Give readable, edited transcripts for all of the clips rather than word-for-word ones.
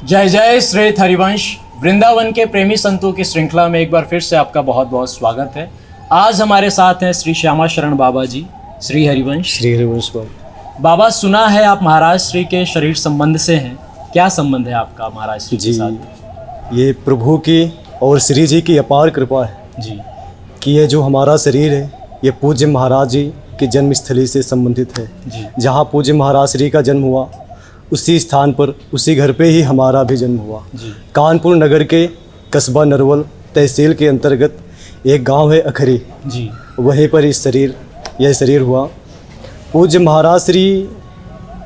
जय जय श्री हरिवंश। वृंदावन के प्रेमी संतों की श्रृंखला में एक बार फिर से आपका बहुत बहुत स्वागत है। आज हमारे साथ हैं श्री श्यामा शरण बाबा जी, श्री हरिवंश। बाबा। बाबा, सुना है आप महाराज श्री के शरीर संबंध से हैं, क्या संबंध है आपका महाराज श्री के साथ? ये प्रभु की और श्री जी की अपार कृपा है जी कि ये जो हमारा शरीर है ये पूज्य महाराज जी की जन्मस्थली से संबंधित है जी। जहाँ पूज्य महाराज श्री का जन्म हुआ उसी स्थान पर, उसी घर पे ही हमारा भी जन्म हुआ जी। कानपुर नगर के कस्बा नरवल तहसील के अंतर्गत एक गांव है अखरी जी। वहीं पर यह शरीर हुआ। पूज्य महाराज श्री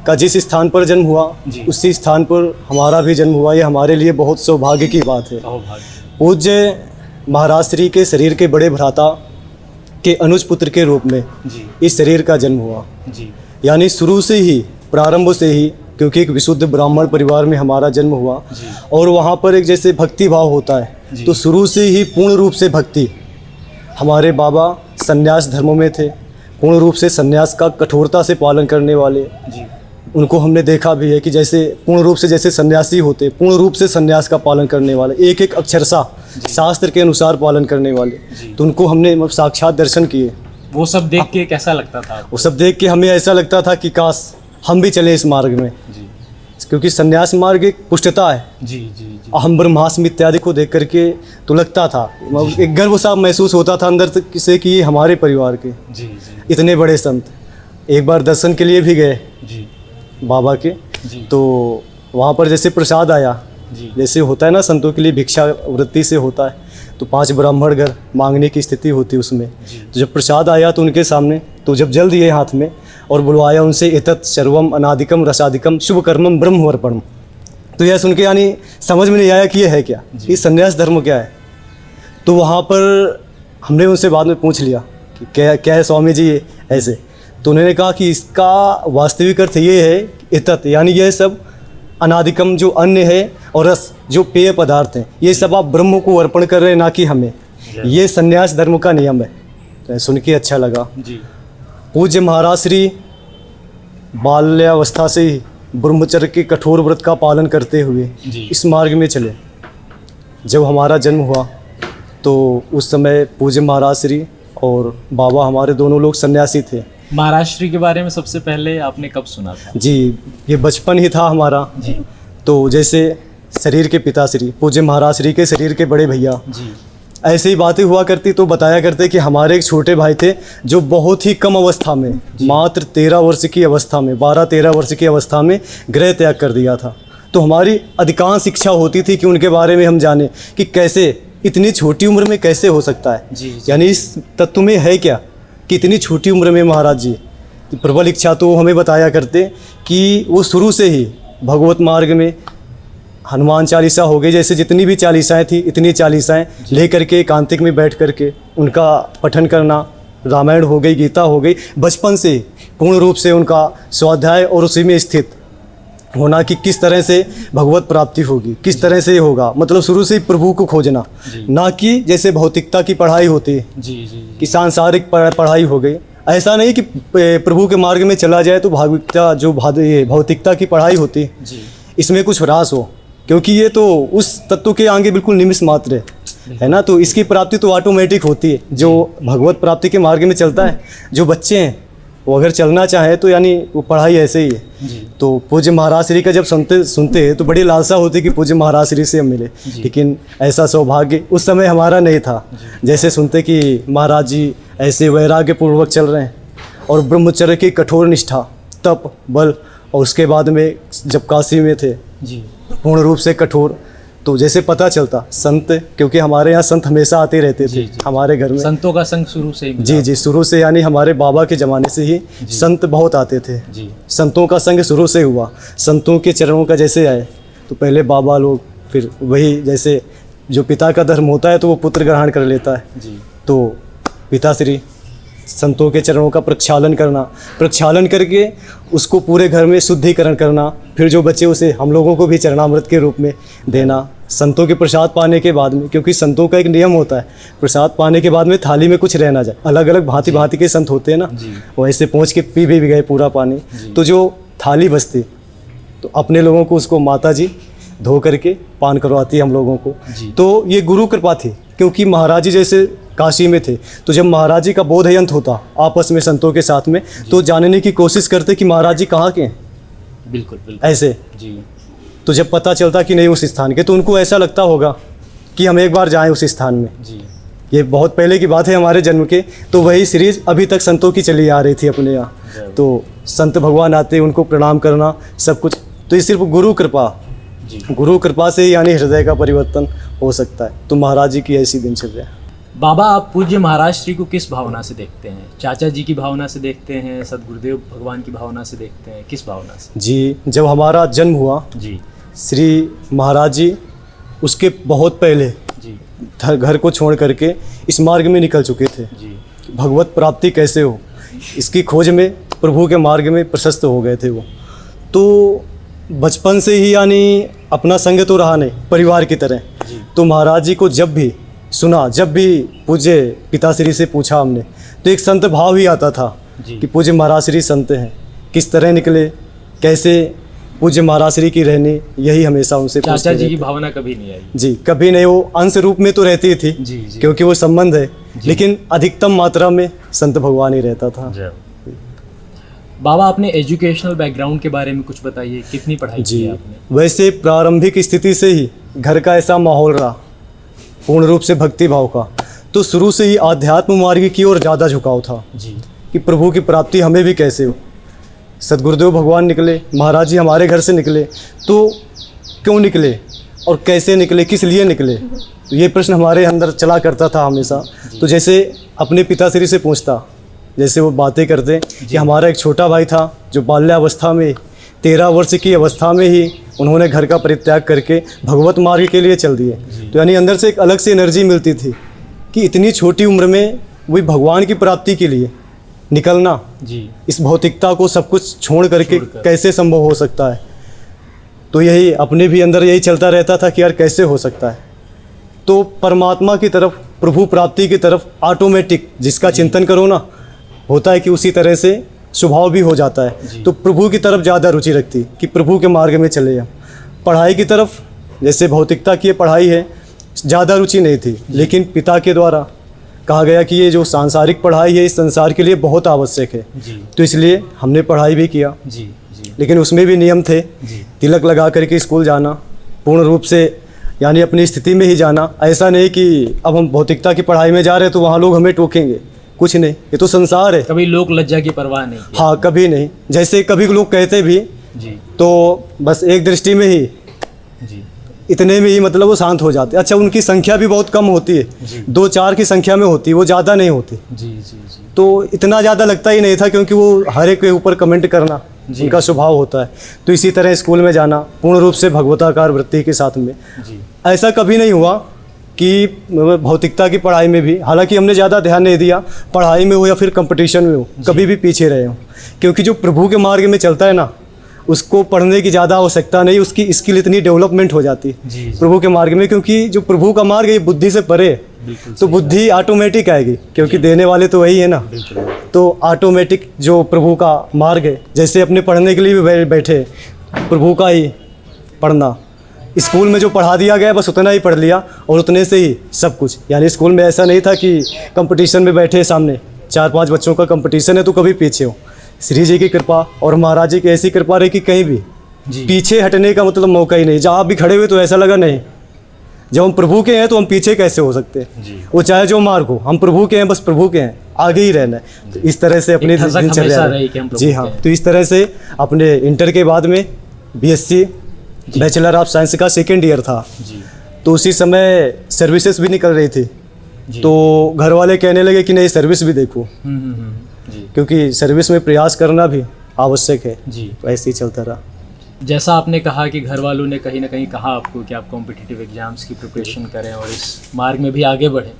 का जिस स्थान पर जन्म हुआ उसी स्थान पर हमारा भी जन्म हुआ। ये हमारे लिए बहुत सौभाग्य की बात है। पूज्य महाराज श्री के शरीर के बड़े भ्राता के अनुज पुत्र के रूप में इस शरीर का जन्म हुआ जी। यानी शुरू से ही, प्रारंभ से ही, क्योंकि एक विशुद्ध ब्राह्मण परिवार में हमारा जन्म हुआ और वहाँ पर एक जैसे भक्ति भाव होता है तो शुरू से ही पूर्ण रूप से भक्ति। हमारे बाबा संन्यास धर्म में थे, पूर्ण रूप से संन्यास का कठोरता से पालन करने वाले। उनको हमने देखा भी है कि जैसे पूर्ण रूप से जैसे सन्यासी होते, पूर्ण रूप से संन्यास का पालन करने वाले, एक एक अक्षरशः शास्त्र के अनुसार पालन करने वाले। तो उनको हमने साक्षात दर्शन किए। वो सब देख के कैसा लगता था? वो सब देख के हमें ऐसा लगता था कि काश हम भी चले इस मार्ग में जी। क्योंकि संन्यास मार्ग एक पुष्टता है। जी जी जी। अहम ब्रह्मास्मि इत्यादि को देख करके तो लगता था, एक गर्व सा महसूस होता था अंदर से कि ये हमारे परिवार के जी जी। इतने बड़े संत। एक बार दर्शन के लिए भी गए जी बाबा के जी। तो वहाँ पर जैसे प्रसाद आया, जैसे होता है ना संतों के लिए भिक्षा वृत्ति से होता है, तो 5 ब्राह्मण घर मांगने की स्थिति होती है उसमें। तो जब प्रसाद आया तो उनके सामने, तो जब जल दिए हाथ में और बुलवाया उनसे, एतत् सर्वम अनादिकम रसादिकम शुभ कर्मम ब्रह्मवर्पणम। तो यह सुन के यानी समझ में नहीं आया कि यह है क्या, ये संन्यास धर्म क्या है। तो वहाँ पर हमने उनसे बाद में पूछ लिया कि क्या है स्वामी जी ये ऐसे। तो उन्होंने कहा कि इसका वास्तविक अर्थ ये है, एतत् यानी यह सब अनादिकम जो अन्न है और रस जो पेय पदार्थ हैं, ये सब आप ब्रह्म को अर्पण कर रहे हैं, ना कि हमें। ये संन्यास धर्म का नियम है। तो सुन के अच्छा लगा। पूज्य महाराज श्री बाल्यावस्था से ही ब्रह्मचर्य के कठोर व्रत का पालन करते हुए इस मार्ग में चले। जब हमारा जन्म हुआ तो उस समय पूज्य महाराज श्री और बाबा हमारे दोनों लोग सन्यासी थे। महाराज श्री के बारे में सबसे पहले आपने कब सुना था? जी, ये बचपन ही था हमारा जी। तो जैसे शरीर के पिता श्री पूज्य महाराज श्री के शरीर के बड़े भैया जी ऐसे ही बातें हुआ करती तो बताया करते कि हमारे एक छोटे भाई थे जो बहुत ही कम अवस्था में, मात्र 13 वर्ष की अवस्था में, 12-13 वर्ष की अवस्था में गृह त्याग कर दिया था। तो हमारी अधिकांश इच्छा होती थी कि उनके बारे में हम जाने कि कैसे इतनी छोटी उम्र में कैसे हो सकता है। यानी इस तत्व में है क्या कि इतनी छोटी उम्र में महाराज जी। प्रबल इच्छा तो हमें बताया करते कि वो शुरू से ही भगवत मार्ग में हनुमान चालीसा हो गई, जैसे जितनी भी चालीसाएँ थी इतनी चालीसाएँ लेकर के एकांतिक में बैठ करके उनका पठन करना, रामायण हो गई, गीता हो गई, बचपन से पूर्ण रूप से उनका स्वाध्याय और उसी में स्थित होना कि किस तरह से भगवत प्राप्ति होगी, किस तरह से होगा। मतलब शुरू से ही प्रभु को खोजना, ना कि जैसे भौतिकता की पढ़ाई होती है कि सांसारिक पढ़ाई हो गई। ऐसा नहीं कि प्रभु के मार्ग में चला जाए तो भौतिकता की पढ़ाई होती है, इसमें कुछ ह्रास हो, क्योंकि ये तो उस तत्व के आगे बिल्कुल निमिष मात्र है ना। तो इसकी प्राप्ति तो ऑटोमेटिक होती है जो भगवत प्राप्ति के मार्ग में चलता है। जो बच्चे हैं वो अगर चलना चाहे तो यानी वो पढ़ाई ऐसे ही है। तो पूज्य महाराज श्री का जब सुनते तो बड़ी लालसा होती कि पूज्य महाराज श्री से हम मिले, लेकिन ऐसा सौभाग्य उस समय हमारा नहीं था। जैसे सुनते कि महाराज जी ऐसे वैराग्य पूर्वक चल रहे हैं और ब्रह्मचर्य की कठोर निष्ठा, तप, बल, और उसके बाद में जब काशी में थे पूर्ण रूप से कठोर, तो जैसे पता चलता संत, क्योंकि हमारे यहाँ संत हमेशा आते रहते थे हमारे घर में। संतों का संग शुरू से ही? जी, शुरू से, यानी हमारे बाबा के ज़माने से ही संत बहुत आते थे। संतों का संग शुरू से हुआ। संतों के चरणों का जैसे आए तो पहले बाबा लोग, फिर वही जैसे जो पिता का धर्म होता है तो वो पुत्र ग्रहण कर लेता है। तो पिताश्री संतों के चरणों का प्रक्षालन करके उसको पूरे घर में शुद्धिकरण करना, फिर जो बचे उसे हम लोगों को भी चरणामृत के रूप में देना। संतों के प्रसाद पाने के बाद में, क्योंकि संतों का एक नियम होता है, प्रसाद पाने के बाद में थाली में कुछ रह ना जाए। अलग अलग भांति भांति के संत होते हैं ना, वैसे पहुँच के पी भी गए पूरा पानी। तो जो थाली बचती तो अपने लोगों को उसको माता जी धो करके पान करवाती है हम लोगों को। जी। तो ये गुरु कृपा थी, क्योंकि महाराज जी जैसे काशी में थे, तो जब महाराज जी का बोधयंत्र होता आपस में संतों के साथ में, तो जानने की कोशिश करते कि महाराज जी कहाँ के हैं, बिल्कुल बिल्कुल ऐसे। जी। तो जब पता चलता कि नहीं उस स्थान के, तो उनको ऐसा लगता होगा कि हम एक बार जाएं उस स्थान में। जी। ये बहुत पहले की बात है हमारे जन्म के। तो वही सीरीज अभी तक संतों की चली आ रही थी अपने यहाँ। तो संत भगवान आते, उनको प्रणाम करना, सब कुछ। तो ये सिर्फ गुरु कृपा, जी। गुरु कृपा से ही यानी हृदय का परिवर्तन हो सकता है। तो महाराज जी की ऐसी दिनचर्या है। बाबा, आप पूज्य महाराज श्री को किस भावना से देखते हैं? चाचा जी की भावना से देखते हैं, सदगुरुदेव भगवान की भावना से देखते हैं, किस भावना से? जी, जब हमारा जन्म हुआ, जी श्री महाराज जी उसके बहुत पहले जी घर को छोड़ करके इस मार्ग में निकल चुके थे। जी भगवत प्राप्ति कैसे हो, इसकी खोज में प्रभु के मार्ग में प्रशस्त हो गए थे वो। तो बचपन से ही यानी अपना संग तो रहा नहीं, परिवार की तरह। जी। तो महाराज जी को जब भी सुना, जब भी पूज्य पिताश्री से पूछा हमने, तो एक संत भाव ही आता था जी। कि पूज्य महाराज श्री संत हैं, किस तरह निकले, कैसे पूज्य महाराज श्री की रहनी, यही हमेशा उनसे चाचा पूछते जी की रहते। भावना कभी नहीं आई? जी, कभी नहीं। वो अंश रूप में तो रहती थी, जी जी क्योंकि वो संबंध है, लेकिन अधिकतम मात्रा में संत भगवान ही रहता था। बाबा, अपने एजुकेशनल बैकग्राउंड के बारे में कुछ बताइए, कितनी पढ़ाई की जी, है आपने? वैसे प्रारंभिक स्थिति से ही घर का ऐसा माहौल रहा, पूर्ण रूप से भक्ति भाव का। तो शुरू से ही आध्यात्म मार्ग की ओर ज़्यादा झुकाव था जी कि प्रभु की प्राप्ति हमें भी कैसे हो। सदगुरुदेव भगवान निकले, महाराज जी हमारे घर से निकले, तो क्यों निकले और कैसे निकले, किस लिए निकले, तो ये प्रश्न हमारे अंदर चला करता था हमेशा। तो जैसे अपने पिताश्री से पूछता, जैसे वो बातें करते कि हमारा एक छोटा भाई था जो बाल्यावस्था में 13 वर्ष की अवस्था में ही उन्होंने घर का परित्याग करके भगवत मार्ग के लिए चल दिए। तो यानी अंदर से एक अलग सी एनर्जी मिलती थी कि इतनी छोटी उम्र में वही भगवान की प्राप्ति के लिए निकलना, जी इस भौतिकता को सब कुछ छोड़ करके कैसे संभव हो सकता है। तो यही अपने भी अंदर यही चलता रहता था कि यार कैसे हो सकता है। तो परमात्मा की तरफ, प्रभु प्राप्ति की तरफ ऑटोमेटिक जिसका चिंतन करो ना, होता है कि उसी तरह से स्वभाव भी हो जाता है। तो प्रभु की तरफ ज़्यादा रुचि रखती कि प्रभु के मार्ग में चले हम। पढ़ाई की तरफ, जैसे भौतिकता की पढ़ाई है, ज़्यादा रुचि नहीं थी, लेकिन पिता के द्वारा कहा गया कि ये जो सांसारिक पढ़ाई है इस संसार के लिए बहुत आवश्यक है। जी तो इसलिए हमने पढ़ाई भी किया, जी जी लेकिन उसमें भी नियम थे। जी तिलक लगा करके स्कूल जाना, पूर्ण रूप से यानी अपनी स्थिति में ही जाना। ऐसा नहीं कि अब हम भौतिकता की पढ़ाई में जा रहे हैं तो वहाँ लोग हमें टोकेंगे, कुछ नहीं, ये तो संसार है। कभी लोक लज्जा की परवाह नहीं की? हाँ, कभी नहीं। जैसे कभी लोग कहते भी जी तो बस एक दृष्टि में ही, जी इतने में ही मतलब वो शांत हो जाते। अच्छा, उनकी संख्या भी बहुत कम होती है, जी 2-4 की संख्या में होती है, वो ज़्यादा नहीं होती। जी जी जी तो इतना ज़्यादा लगता ही नहीं था, क्योंकि वो हर एक के ऊपर कमेंट करना जी। उनका स्वभाव होता है। तो इसी तरह स्कूल में जाना पूर्ण रूप से भगवताकार वृत्ति के साथ में। जी ऐसा कभी नहीं हुआ कि भौतिकता की पढ़ाई में भी, हालांकि हमने ज़्यादा ध्यान नहीं दिया, पढ़ाई में हो या फिर कंपटीशन में हो, कभी भी पीछे रहे हो। क्योंकि जो प्रभु के मार्ग में चलता है ना, उसको पढ़ने की ज़्यादा आवश्यकता नहीं, उसकी स्किल इतनी डेवलपमेंट हो जाती है जी प्रभु के मार्ग में। क्योंकि जो प्रभु का मार्ग है ये बुद्धि से परे है, बिल्कुल तो बुद्धि ऑटोमेटिक आएगी, क्योंकि देने वाले तो वही है ना। बिल्कुल तो ऑटोमेटिक जो प्रभु का मार्ग है, जैसे अपने पढ़ने के लिए भी बैठे, प्रभु का ही पढ़ना, स्कूल में जो पढ़ा दिया गया बस उतना ही पढ़ लिया और उतने से ही सब कुछ। यानी स्कूल में ऐसा नहीं था कि कंपटीशन में बैठे सामने 4-5 बच्चों का कंपटीशन है तो कभी पीछे हो। श्री जी की कृपा और महाराज जी की ऐसी कृपा रही कि कहीं भी जी पीछे हटने का मतलब मौका ही नहीं। जहाँ भी खड़े हुए तो ऐसा लगा नहीं, जब हम प्रभु के हैं तो हम पीछे कैसे हो सकते हैं। जी वो चाहे जो मार्ग हो, हम प्रभु के हैं, बस प्रभु के हैं, आगे ही रहना है। तो इस तरह से अपनी एक धज़क दिनचर्या हमेशा रही। रही कि हम प्रभु जी के हाँ, हैं। तो इस तरह से अपने इंटर के बाद में BSc बैचलर ऑफ साइंस का 2nd ईयर था। जी तो उसी समय सर्विसेज भी निकल रही थी, जी तो घर वाले कहने लगे कि नहीं सर्विस भी देखो, जी क्योंकि सर्विस में प्रयास करना भी आवश्यक है। जी तो ऐसे ही चलता रहा। जैसा आपने कहा कि घर वालों ने कहीं ना कहीं कहा आपको कि आप कॉम्पिटिटिव एग्जाम्स की प्रिपरेशन करें और इस मार्ग में भी आगे बढ़ें,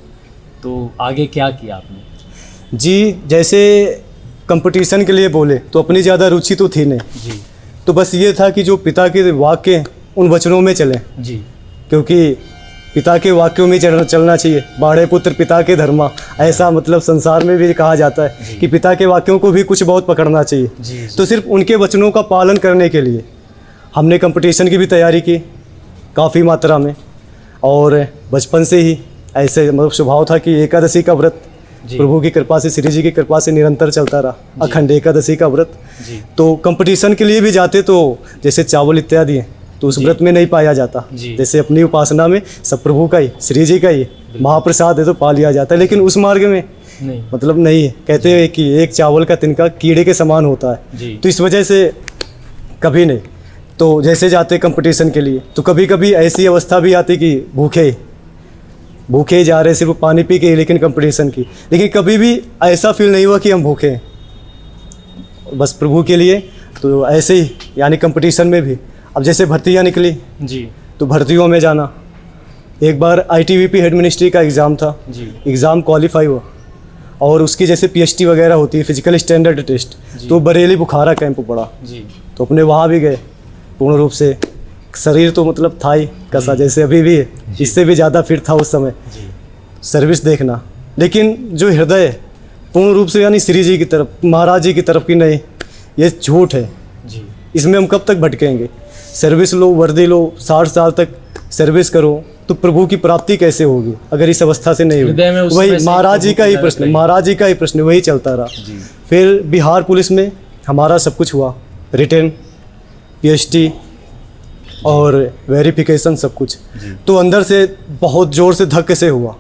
तो आगे क्या किया आपने? जी, जैसे कंपटीशन के लिए बोले तो अपनी ज़्यादा रुचि तो थी नहीं, जी तो बस ये था कि जो पिता के वाक्य उन वचनों में चलें, जी क्योंकि पिता के वाक्यों में चलना चाहिए। बाढ़े पुत्र पिता के धर्मा, ऐसा मतलब संसार में भी कहा जाता है कि पिता के वाक्यों को भी कुछ बहुत पकड़ना चाहिए। जी तो सिर्फ उनके वचनों का पालन करने के लिए हमने कंपटीशन की भी तैयारी की, काफ़ी मात्रा में। और बचपन से ही ऐसे मतलब स्वभाव था कि एकादशी का व्रत जी। प्रभु की कृपा से, श्री जी की कृपा से निरंतर चलता रहा, अखंड एकादशी का व्रत। जी। तो कंपटीशन के लिए भी जाते तो जैसे चावल इत्यादि है तो उस व्रत में नहीं पाया जाता। जी। जैसे अपनी उपासना में सब प्रभु का ही, श्री जी का ही महाप्रसाद है तो पा लिया जाता है, लेकिन उस मार्ग में नहीं। मतलब नहीं है। कहते हैं कि एक चावल का तिनका कीड़े के समान होता है। जी। तो इस वजह से कभी नहीं। तो जैसे जाते कंपटीशन के लिए तो कभी कभी ऐसी अवस्था भी आती कि भूखे ही जा रहे, सिर्फ पानी पी के ही, लेकिन कंपटीशन की, लेकिन कभी भी ऐसा फील नहीं हुआ कि हम भूखे हैं, बस प्रभु के लिए। तो ऐसे ही यानी कंपटीशन में भी अब जैसे भर्तियाँ निकली जी। तो भर्तियों में जाना। एक बार ITBP हेड मिनिस्ट्री का एग्ज़ाम था, जी। एग्ज़ाम क्वालिफाई हुआ और उसकी जैसे PST वगैरह होती है, फिजिकल स्टैंडर्ड टेस्ट, तो बरेली बुखारा कैंप पड़ा। जी। तो अपने वहाँ भी गए। पूर्ण रूप से शरीर तो मतलब था ही कसा, जैसे अभी भी है, इससे भी ज़्यादा फिट था उस समय। जी। सर्विस देखना, लेकिन जो हृदय पूर्ण रूप से यानी श्री जी की तरफ, महाराज जी की तरफ की नहीं, ये झूठ है। जी। इसमें हम कब तक भटकेंगे? सर्विस लो, वर्दी लो, 60 साल तक सर्विस करो तो प्रभु की प्राप्ति कैसे होगी अगर इस अवस्था से नहीं हृदय में होगी? उस वही समय से महाराज जी का ही प्रभु की प्रश्न, ललक महाराज जी का ही प्रश्न वही चलता रहा। जी। फिर बिहार पुलिस में हमारा सब कुछ हुआ, रिटर्न, PST और वेरिफिकेशन सब कुछ। तो अंदर से बहुत ज़ोर से धक्के से हुआ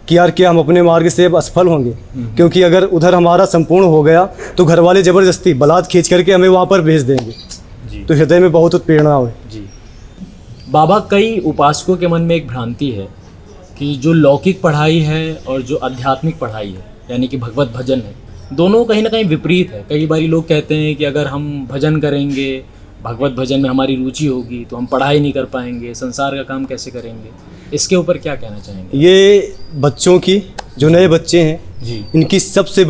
कि यार क्या हम अपने मार्ग से अब असफल होंगे? क्योंकि अगर उधर हमारा संपूर्ण हो गया तो घर वाले ज़बरदस्ती बलात् खींच करके हमें वहाँ पर भेज देंगे। जी। तो हृदय में बहुत उत्पीड़ना हुई। जी। बाबा, कई उपासकों के मन में एक भ्रांति है कि जो लौकिक पढ़ाई है और जो आध्यात्मिक पढ़ाई है यानी कि भगवत भजन है, दोनों कहीं ना कहीं विपरीत है। कई बार लोग कहते हैं कि अगर हम भजन करेंगे, भगवत भजन में हमारी रुचि होगी तो हम पढ़ाई नहीं कर पाएंगे, संसार का काम कैसे करेंगे? इसके ऊपर क्या कहना चाहेंगे? ये बच्चों की, जो नए बच्चे हैं, जी। इनकी सबसे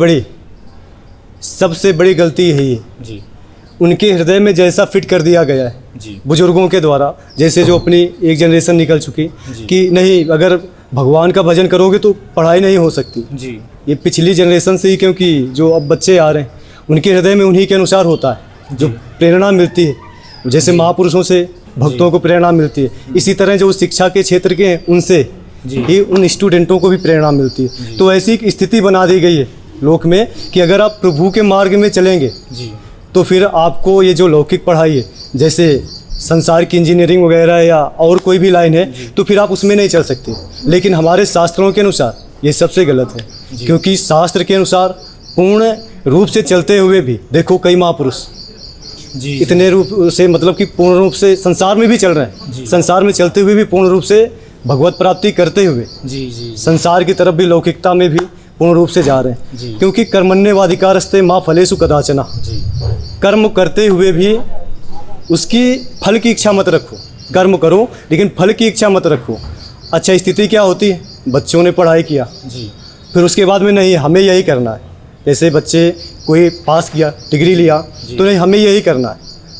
बड़ी गलती यही है। जी। उनके हृदय में जैसा फिट कर दिया गया है जी। बुजुर्गों के द्वारा, जैसे जो अपनी एक जनरेशन निकल चुकी कि नहीं, अगर भगवान का भजन करोगे तो पढ़ाई नहीं हो सकती। जी। ये पिछली जनरेशन से ही, क्योंकि जो अब बच्चे आ रहे हैं उनके हृदय में उन्हीं के अनुसार होता है जो प्रेरणा मिलती है, जैसे महापुरुषों से भक्तों को प्रेरणा मिलती है, इसी तरह जो शिक्षा के क्षेत्र के हैं उनसे ही उन स्टूडेंटों को भी प्रेरणा मिलती है। तो ऐसी एक स्थिति बना दी गई है लोक में कि अगर आप प्रभु के मार्ग में चलेंगे जी। तो फिर आपको ये जो लौकिक पढ़ाई है, जैसे संसार की इंजीनियरिंग वगैरह या और कोई भी लाइन है, तो फिर आप उसमें नहीं चल सकते। लेकिन हमारे शास्त्रों के अनुसार ये सबसे गलत है, क्योंकि शास्त्र के अनुसार पूर्ण रूप से चलते हुए भी देखो कई महापुरुष जी। इतने रूप से मतलब कि पूर्ण रूप से संसार में भी चल रहे हैं, संसार में चलते हुए भी पूर्ण रूप से भगवत प्राप्ति करते हुए जी। जी। संसार की तरफ भी, लौकिकता में भी पूर्ण रूप से जा रहे हैं। जी। क्योंकि कर्मण्येवाधिकारस्ते माँ फलेषु कदाचन, जी। कर्म करते हुए भी उसकी फल की इच्छा मत रखो। कर्म करो लेकिन फल की इच्छा मत रखो। अच्छा, स्थिति क्या होती है? बच्चों ने पढ़ाई किया, जी। फिर उसके बाद में नहीं हमें यही करना है। जैसे बच्चे कोई पास किया, डिग्री लिया, तो नहीं हमें यही करना है,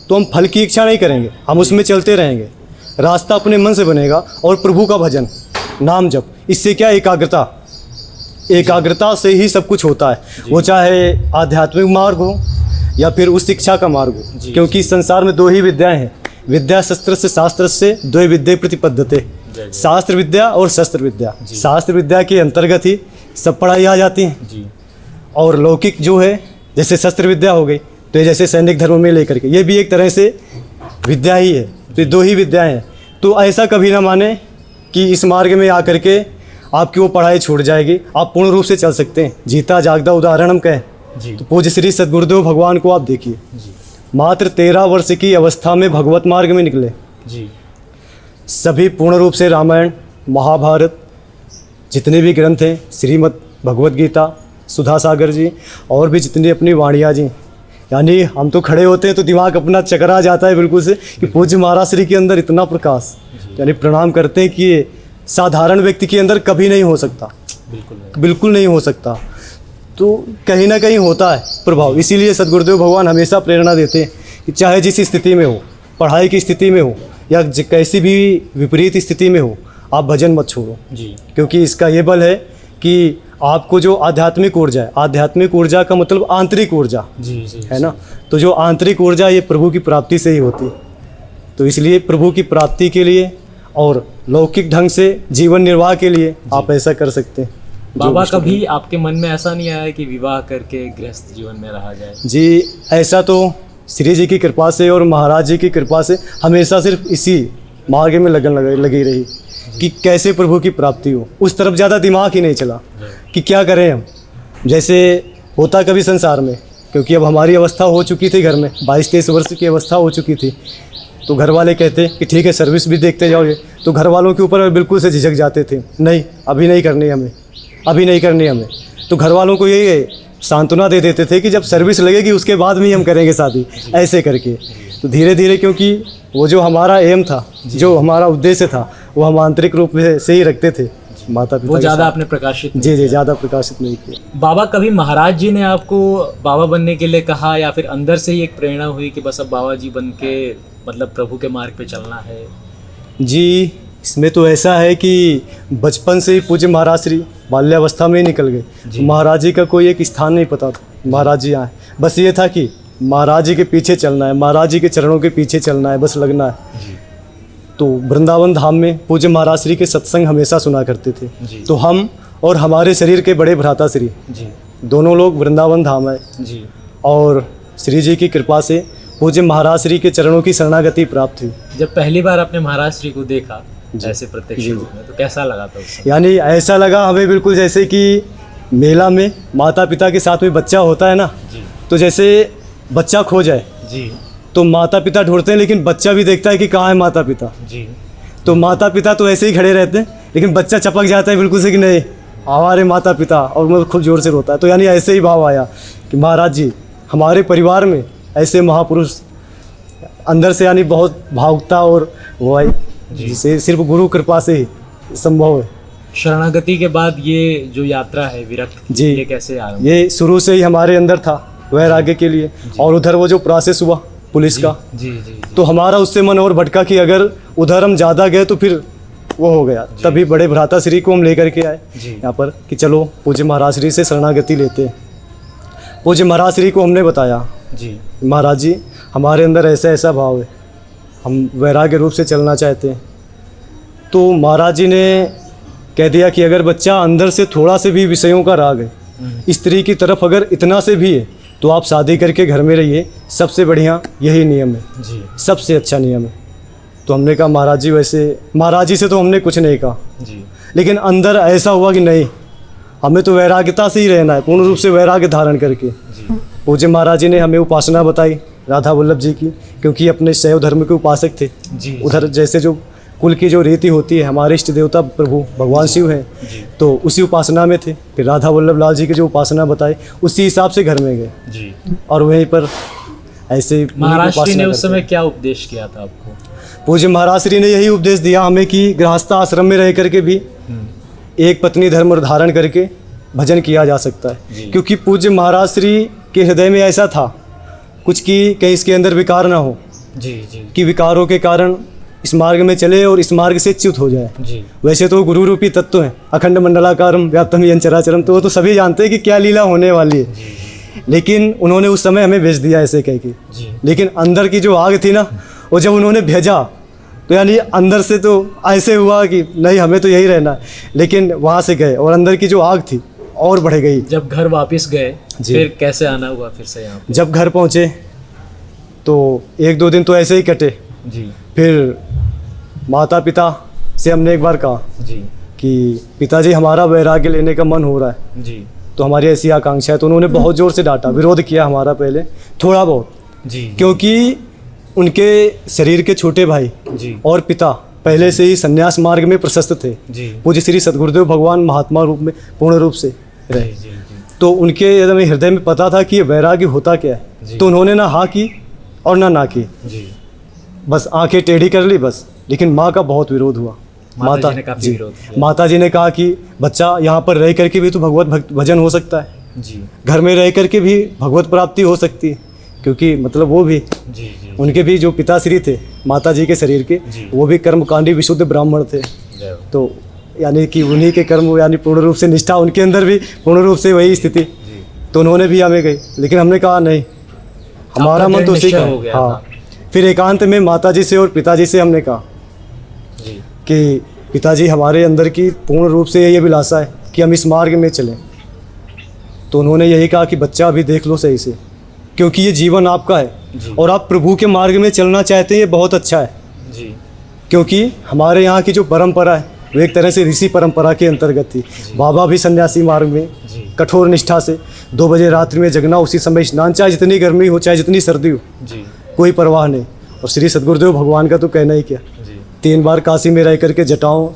तो हम फल की इच्छा नहीं करेंगे, हम उसमें चलते रहेंगे। रास्ता अपने मन से बनेगा और प्रभु का भजन, नाम जप, इससे क्या एकाग्रता से ही सब कुछ होता है। वो चाहे आध्यात्मिक मार्ग हो या फिर उस शिक्षा का मार्ग हो, क्योंकि संसार में दो ही विद्याएं हैं, विद्या शस्त्र से शास्त्र से द्वय विद्या प्रतिपद्यते, शास्त्र विद्या और शस्त्र विद्या। शास्त्र विद्या के अंतर्गत ही सब पढ़ाई आ जाती है। जी। और लौकिक जो है, जैसे शस्त्र विद्या हो गई, तो ये जैसे सैनिक धर्म में लेकर के, ये भी एक तरह से विद्या ही है। तो ये दो ही विद्याएं हैं। तो ऐसा कभी ना माने कि इस मार्ग में आकर के आपकी वो पढ़ाई छूट जाएगी। आप पूर्ण रूप से चल सकते हैं। जीता जागदा उदाहरण हम कहें तो पूज्य श्री सद्गुरुदेव भगवान को आप देखिए, मात्र 13 वर्ष की अवस्था में भगवत मार्ग में निकले। जी। सभी पूर्ण रूप से रामायण, महाभारत, जितने भी ग्रंथ हैं, श्रीमद् भगवत गीता, सुधा सागर जी और भी जितनी अपनी वाणियाँ जी, यानी हम तो खड़े होते हैं तो दिमाग अपना चकरा जाता है बिल्कुल से कि पूज्य महाराज श्री के अंदर इतना प्रकाश, यानी प्रणाम करते हैं कि ये साधारण व्यक्ति के अंदर कभी नहीं हो सकता, बिल्कुल नहीं हो सकता। तो कहीं ना कहीं होता है प्रभाव। इसीलिए सद्गुरुदेव भगवान हमेशा प्रेरणा देते हैं कि चाहे जिस स्थिति में हो, पढ़ाई की स्थिति में हो या कैसी भी विपरीत स्थिति में हो, आप भजन मत छोड़ो। जी। क्योंकि इसका ये बल है कि आपको जो आध्यात्मिक ऊर्जा है, आध्यात्मिक ऊर्जा का मतलब आंतरिक ऊर्जा जी। जी। है ना, तो जो आंतरिक ऊर्जा ये प्रभु की प्राप्ति से ही होती है। तो इसलिए प्रभु की प्राप्ति के लिए और लौकिक ढंग से जीवन निर्वाह के लिए आप ऐसा कर सकते हैं। बाबा कभी आपके मन में ऐसा नहीं आया कि विवाह करके गृहस्थ जीवन में रहा जाए? जी, ऐसा तो श्री जी की कृपा से और महाराज जी की कृपा से हमेशा सिर्फ इसी मार्ग में लगी रही कि कैसे प्रभु की प्राप्ति हो। उस तरफ ज़्यादा दिमाग ही नहीं चला कि क्या करें हम, जैसे होता कभी संसार में, क्योंकि अब हमारी अवस्था हो चुकी थी घर में, 22-23 वर्ष की अवस्था हो चुकी थी। तो घर वाले कहते कि ठीक है सर्विस भी देखते जाओगे, तो घर वालों के ऊपर बिल्कुल से झिझक जाते थे, नहीं अभी नहीं करनी हमें, अभी नहीं करनी हमें। तो घर वालों को ये सांत्वना दे देते थे कि जब सर्विस लगेगी उसके बाद में ही हम करेंगे शादी, ऐसे करके। तो धीरे धीरे, क्योंकि वो जो हमारा एम था, जो हमारा उद्देश्य था, वो हम आंतरिक रूप से ही रखते थे माता पिता, वो ज़्यादा आपने प्रकाशित नहीं जी ज़्यादा प्रकाशित नहीं किया। बाबा कभी महाराज जी ने आपको बाबा बनने के लिए कहा, या फिर अंदर से ही एक प्रेरणा हुई कि बस अब बाबा जी बन के मतलब प्रभु के मार्ग पे चलना है? जी, इसमें तो ऐसा है कि बचपन से ही पूज्य महाराज श्री बाल्यावस्था में ही निकल गए। महाराज जी का कोई एक स्थान नहीं पता था, महाराज जी आए, बस ये था कि महाराज जी के पीछे चलना है, महाराज जी के चरणों के पीछे चलना है, बस लगना है। तो वृंदावन धाम में पूज्य महाराज श्री के सत्संग हमेशा सुना करते थे। तो हम और हमारे शरीर के बड़े भ्राता श्री दोनों लोग वृंदावन धाम है जी, और श्री जी की कृपा से पूज्य महाराज श्री के चरणों की शरणागति प्राप्त हुई। जब पहली बार आपने महाराज श्री को देखा ऐसे प्रत्यक्ष रूप में, तो कैसा लगा था उस समय? यानी ऐसा लगा हमें बिल्कुल जैसे कि मेला में माता पिता के साथ में बच्चा होता है ना, तो जैसे बच्चा खो जाए जी, तो माता पिता ढूंढते हैं, लेकिन बच्चा भी देखता है कि कहाँ है माता पिता जी। तो माता पिता तो ऐसे ही खड़े रहते हैं, लेकिन बच्चा चपक जाता है बिल्कुल से कि नहीं हमारे माता पिता, और वो खूब जोर से रोता है। तो यानी ऐसे ही भाव आया कि महाराज जी हमारे परिवार में ऐसे महापुरुष अंदर से, यानी बहुत भावुकता और वो आई जिसे सिर्फ गुरु कृपा से ही संभव है। शरणागति के बाद ये जो यात्रा है विरक्त जी, ये कैसे आरंभ? ये शुरू से ही हमारे अंदर था वैराग्य के लिए, और उधर वो जो प्रोसेस हुआ पुलिस का, जी जी, तो हमारा उससे मन और भटका कि अगर उधर हम ज़्यादा गए तो फिर वो हो गया। तभी बड़े भ्राता श्री को हम लेकर के आए यहाँ पर कि चलो पूज्य महाराज श्री से शरणागति लेते हैं। पूज्य महाराज श्री को हमने बताया जी, महाराज जी हमारे अंदर ऐसा ऐसा भाव है, हम वैराग्य रूप से चलना चाहते हैं। तो महाराज जी ने कह दिया कि अगर बच्चा अंदर से थोड़ा से भी विषयों का राग है, स्त्री की तरफ अगर इतना से भी है, तो आप शादी करके घर में रहिए, सबसे बढ़िया यही नियम है जी, सबसे अच्छा नियम है। तो हमने कहा महाराज जी, वैसे महाराज जी से तो हमने कुछ नहीं कहा जी, लेकिन अंदर ऐसा हुआ कि नहीं हमें तो वैराग्यता से ही रहना है, पूर्ण रूप से वैराग्य धारण करके। पूज्य महाराज जी ने हमें उपासना बताई राधा वल्लभ जी की, क्योंकि अपने शैव धर्म के उपासक थे जी, उधर जैसे जो कुल की जो रीति होती है, हमारे इष्ट देवता प्रभु भगवान शिव हैं, तो उसी उपासना में थे। फिर राधा वल्लभ लाल जी की जो उपासना बताई उसी हिसाब से घर में गए जी। और वहीं पर ऐसे महाराज श्री ने उस समय क्या उपदेश किया था आपको? पूज्य महाराज श्री ने यही उपदेश दिया हमें कि गृहस्थ आश्रम में रह करके भी एक पत्नी धर्म धारण करके भजन किया जा सकता है। क्योंकि पूज्य महाराज श्री के हृदय में ऐसा था कुछ कि कहीं इसके अंदर विकार ना हो जी जी, कि विकारों के कारण इस मार्ग में चले और इस मार्ग से च्युत हो जाए। जी, वैसे तो गुरु रूपी तत्व हैं, अखंड मंडलाकारम व्याप्तम येन चराचरम, तो वो तो सभी जानते हैं कि क्या लीला होने वाली है, लेकिन उन्होंने उस समय हमें भेज दिया ऐसे कह के। लेकिन अंदर की जो आग थी ना, वो जब उन्होंने भेजा तो यानी अंदर से तो ऐसे हुआ कि नहीं हमें तो यही रहना है, लेकिन वहाँ से गए और अंदर की जो आग थी और बढ़ गई। जब घर वापस गए फिर कैसे आना हुआ फिर से यहाँ पे? जब घर पहुँचे तो 1-2 दिन तो ऐसे ही कटे जी, फिर माता पिता से हमने एक बार कहा जी कि पिताजी हमारा वैराग्य लेने का मन हो रहा है, जी तो हमारी ऐसी आकांक्षा है। तो उन्होंने बहुत ज़ोर से डांटा, विरोध किया हमारा पहले थोड़ा बहुत जी, क्योंकि उनके शरीर के छोटे भाई जी और पिता पहले से ही संन्यास मार्ग में प्रशस्त थे। जी, पूज्य श्री सद्गुरुदेव भगवान महात्मा रूप में पूर्ण रूप से रहे, जी जी, तो उनके हृदय में पता था कि ये वैराग्य होता क्या है। तो उन्होंने ना हाँ की और ना की, जी। बस आंखें टेढ़ी कर ली बस। लेकिन माँ का बहुत विरोध हुआ। माता जी ने काफी विरोध किया। माता जी ने कहा कि बच्चा यहाँ पर रह करके भी तो भगवत भजन हो सकता है, जी घर में रह करके भी भगवत प्राप्ति हो सकती है, क्योंकि मतलब वो भी जी जी, उनके भी जो पिताश्री थे माता जी के शरीर के, वो भी कर्मकांडी विशुद्ध ब्राह्मण थे। जय हो। तो यानी कि उन्हीं के कर्म यानी पूर्ण रूप से निष्ठा उनके अंदर भी पूर्ण रूप से वही स्थिति। तो उन्होंने भी हमें गई, लेकिन हमने कहा नहीं, हमारा मन तो उसी का हो गया हाँ, फिर एकांत में माताजी से और पिताजी से हमने कहा जी कि पिताजी हमारे अंदर की पूर्ण रूप से यही अभिलाषा है कि हम इस मार्ग में चलें। तो उन्होंने यही कहा कि बच्चा अभी देख लो सही से, क्योंकि ये जीवन आपका है जी और आप प्रभु के मार्ग में चलना चाहते हैं, ये बहुत अच्छा है। जी क्योंकि हमारे यहाँ की जो परंपरा है वो एक तरह से ऋषि परंपरा के अंतर्गत थी। बाबा भी सन्यासी मार्ग में जी कठोर निष्ठा से 2 बजे रात्रि में जगना, उसी समय स्नान, चाहे जितनी गर्मी हो चाहे जितनी सर्दी हो, जी कोई परवाह नहीं। और श्री सद्गुरुदेव भगवान का तो कहना ही क्या, जी 3 बार काशी में रह करके जटाओं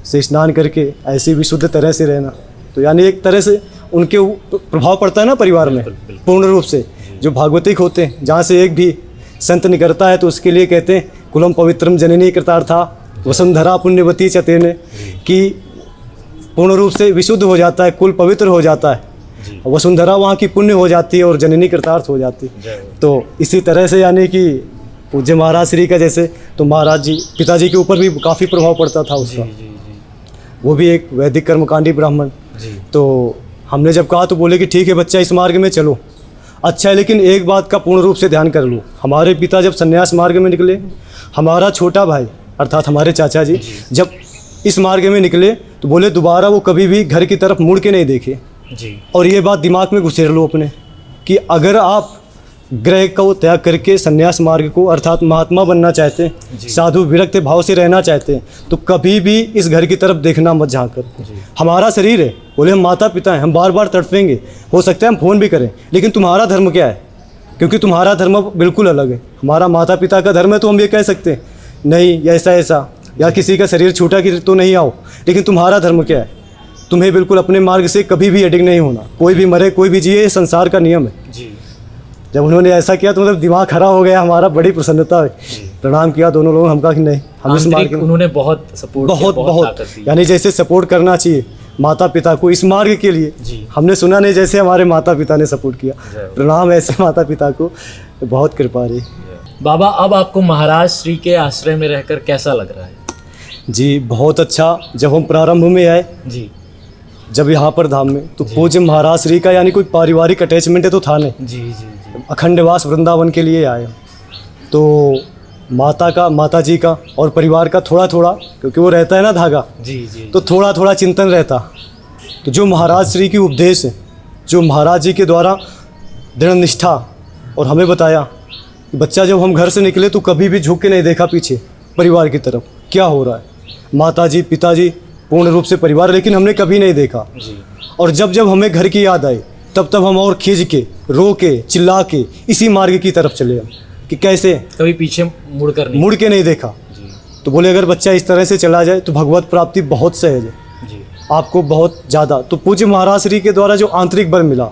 से स्नान करके ऐसी विशुद्ध तरह से रहना। तो यानी एक तरह से उनके प्रभाव पड़ता है ना परिवार में पूर्ण रूप से। जो भागवतिक होते हैं, जहाँ से एक भी संत निकलता है तो उसके लिए कहते हैं कुलम पवित्रम जननी कृतार्था वसुंधरा पुण्यवती चतेने, कि पूर्ण रूप से विशुद्ध हो जाता है, कुल पवित्र हो जाता है, जी वसुंधरा वहाँ की पुण्य हो जाती है और जननी कृतार्थ हो जाती है। जय तो इसी तरह से यानी कि पूज्य महाराज श्री का जैसे, तो महाराज जी पिताजी के ऊपर भी काफ़ी प्रभाव पड़ता था जी उसका। जी जी वो भी एक वैदिक कर्मकांडी ब्राह्मण। जी तो हमने जब कहा तो बोले कि ठीक है बच्चा इस मार्ग में चलो, अच्छा है, लेकिन एक बात का पूर्ण रूप से ध्यान कर लो। हमारे पिता जब संन्यास मार्ग में निकले, हमारा छोटा भाई अर्थात हमारे चाचा जी जब इस मार्ग में निकले तो बोले दोबारा वो कभी भी घर की तरफ मुड़ के नहीं देखे। जी और ये बात दिमाग में घुसेड़ लो अपने कि अगर आप ग्रह को त्याग करके संन्यास मार्ग को अर्थात महात्मा बनना चाहते हैं, जी। साधु विरक्त भाव से रहना चाहते हैं, तो कभी भी इस घर की तरफ देखना मत झाँक कर। जी हमारा शरीर है, बोले हम माता पिता हैं, हम बार बार तड़पेंगे, हो सकता है हम फ़ोन भी करें, लेकिन तुम्हारा धर्म क्या है? क्योंकि तुम्हारा धर्म बिल्कुल अलग है। हमारा माता पिता का धर्म है तो हम ये कह सकते हैं नहीं ऐसा ऐसा, या किसी का शरीर छूटा कि तो नहीं आओ, लेकिन तुम्हारा धर्म क्या है? तुम्हें बिल्कुल अपने मार्ग से कभी भी एडिंग नहीं होना। कोई भी मरे कोई भी जिए, ये संसार का नियम है। जी जब उन्होंने ऐसा किया तो मतलब दिमाग खरा हो गया हमारा, बड़ी प्रसन्नता हुई। प्रणाम किया दोनों लोगों, हम कहा कि नहीं हम इस मार्ग आंतरिक में उन्होंने बहुत सपोर्ट बहुत बहुत ताकत दी। यानी जैसे सपोर्ट करना चाहिए माता पिता को इस मार्ग के लिए, जी हमने सुना नहीं जैसे हमारे माता पिता ने सपोर्ट किया। जय हो। प्रणाम ऐसे माता पिता को, बहुत कृपा रही। बाबा, अब आपको महाराज श्री के आश्रय में रहकर कैसा लग रहा है? जी बहुत अच्छा। जब हम प्रारंभ में आए, जी जब यहाँ पर धाम में, तो पूज्य महाराज श्री का यानी कोई पारिवारिक अटैचमेंट है तो था नहीं। जी जी जी अखंडवास वृंदावन के लिए आए, तो माता जी का और परिवार का थोड़ा थोड़ा, क्योंकि वो रहता है ना धागा, जी जी तो थोड़ा थोड़ा चिंतन रहता। तो जो महाराज श्री की उपदेश है, जो महाराज जी के द्वारा दृढ़ निष्ठा, और हमें बताया कि बच्चा जब हम घर से निकले तो कभी भी झुक के नहीं देखा पीछे परिवार की तरफ क्या हो रहा है। माता जी पिताजी पूर्ण रूप से परिवार, लेकिन हमने कभी नहीं देखा। जी और जब जब हमें घर की याद आई तब हम और खींच के रो के चिल्ला के इसी मार्ग की तरफ चले हम कि कैसे कभी पीछे मुड़कर नहीं। मुड़ के नहीं देखा। जी तो बोले अगर बच्चा इस तरह से चला जाए तो भगवत प्राप्ति बहुत सहज है, जी आपको बहुत ज़्यादा। तो पूज्य महाराज श्री के द्वारा जो आंतरिक बल मिला,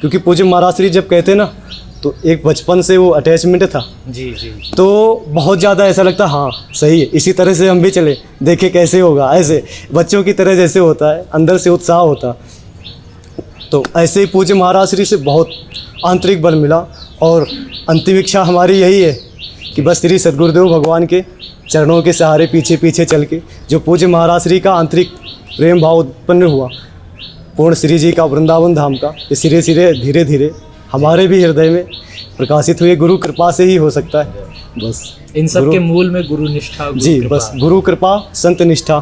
क्योंकि पूज्य महाराज श्री जब कहते ना तो एक बचपन से वो अटैचमेंट था, जी जी जी तो बहुत ज़्यादा ऐसा लगता हाँ सही है, इसी तरह से हम भी चले, देखे कैसे होगा। ऐसे बच्चों की तरह जैसे होता है, अंदर से उत्साह होता। तो ऐसे ही पूज्य महाराज श्री से बहुत आंतरिक बल मिला, और अंतिम इच्छा हमारी यही है कि बस श्री सद्गुरुदेव भगवान के चरणों के सहारे पीछे पीछे चल के जो पूज्य महाराज श्री का आंतरिक प्रेम भाव उत्पन्न हुआ पूर्ण श्री जी का वृंदावन धाम का, ये सिरे सिरे धीरे धीरे हमारे भी हृदय में प्रकाशित हुए। गुरु कृपा से ही हो सकता है। बस इन सब के मूल में गुरु निष्ठा, गुरु जी कृपा। बस गुरु कृपा संत निष्ठा,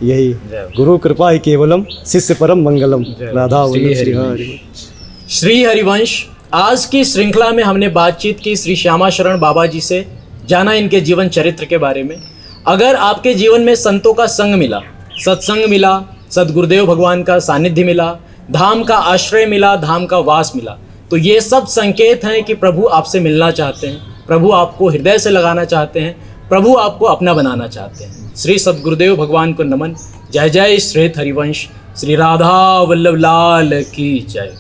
यही जय हो। गुरु कृपा ही केवलम, शिष्य परम मंगलम। जय हो। राधा श्री वल्लभ श्री हरिवंश। हरि। श्री हरिवंश। आज की श्रृंखला में हमने बातचीत की श्री श्यामा शरण बाबा जी से, जाना इनके जीवन चरित्र के बारे में। अगर आपके जीवन में संतों का संग मिला, सत्संग मिला, सद्गुरुदेव भगवान का सानिध्य मिला, धाम का आश्रय मिला, धाम का वास मिला, तो ये सब संकेत हैं कि प्रभु आपसे मिलना चाहते हैं, प्रभु आपको हृदय से लगाना चाहते हैं, प्रभु आपको अपना बनाना चाहते हैं। श्री सद्गुरुदेव भगवान को नमन। जय जय श्री हरिवंश। श्री राधा वल्लभ लाल की जय।